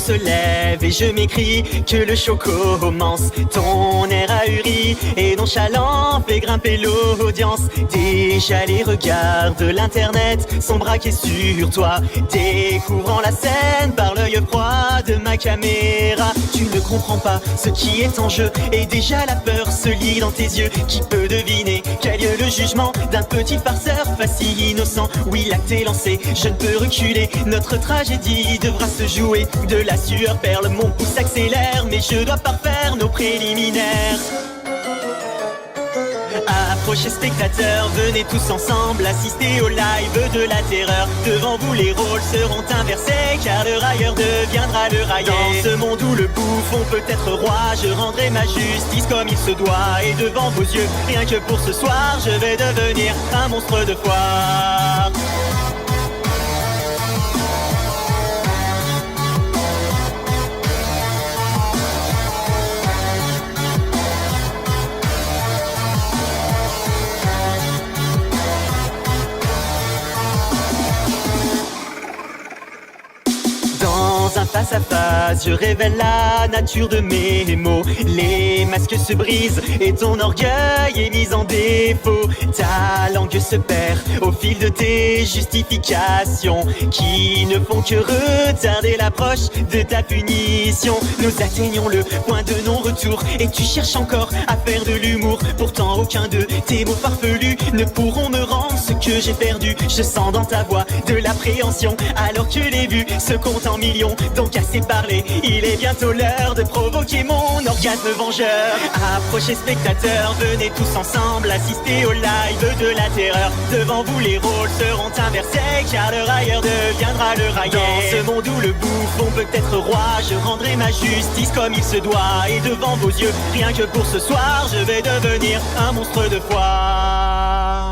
se lève et je m'écrie que le show commence. Ton air ahuri et nonchalant fait grimper l'audience. Déjà les regards de l'internet sont braqués sur toi, découvrant la scène par l'œil froid de ma caméra. Tu ne comprends pas ce qui est en jeu et déjà la peur se lit dans tes yeux. Qui peut deviner qu'a lieu le jugement d'un petit farceur facile innocent? Oui, l'acte est lancé, je ne peux reculer. Notre tragédie devra se jouer. De la sueur perle, mon pouce accélère, mais je dois parfaire nos préliminaires. Approchez spectateurs, venez tous ensemble assister au live de la terreur. Devant vous les rôles seront inversés, car le railleur deviendra le raillé. Dans ce monde où le bouffon peut être roi, je rendrai ma justice comme il se doit. Et devant vos yeux, rien que pour ce soir, je vais devenir un monstre de foire. Dans un face à face, je révèle la nature de mes mots. Les masques se brisent et ton orgueil est mis en défaut. Ta langue se perd au fil de tes justifications, qui ne font que retarder l'approche de ta punition. Nous atteignons le point de non-retour et tu cherches encore à faire de l'humour. Pourtant aucun de tes mots farfelus ne pourront me rendre ce que j'ai perdu. Je sens dans ta voix de l'appréhension, alors que les vues se comptent en millions. Donc assez parlé, il est bientôt l'heure de provoquer mon orgasme vengeur. Approchez spectateurs, venez tous ensemble assister au live de la terreur. Devant vous les rôles seront inversés, car le railleur deviendra le raillé. Dans ce monde où le bouffon peut être roi, je rendrai ma justice comme il se doit. Et devant vos yeux, rien que pour ce soir, je vais devenir un monstre de foire.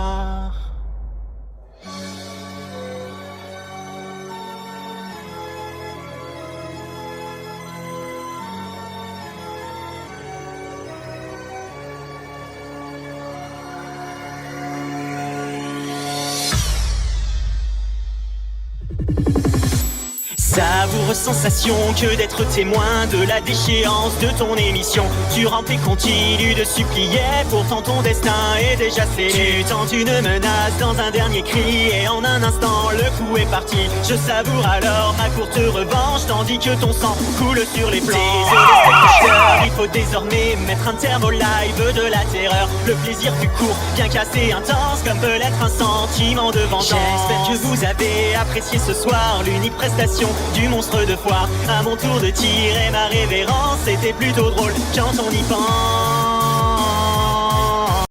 Savoure sensation que d'être témoin de la déchéance de ton émission. Tu remplis, continues de supplier, pourtant ton destin est déjà scellé. Tu tentes une menace dans un dernier cri et en un instant le coup est parti. Je savoure alors ma courte revanche tandis que ton sang coule sur les planches. Désolé spectateur, il faut désormais mettre un terme au live de la terreur. Le plaisir fut court, bien qu'assez intense, comme peut l'être un sentiment de vengeance. J'espère que vous avez apprécié ce soir l'unique prestation du monstre de foire. À mon tour de tirer ma révérence, c'était plutôt drôle quand on y pense.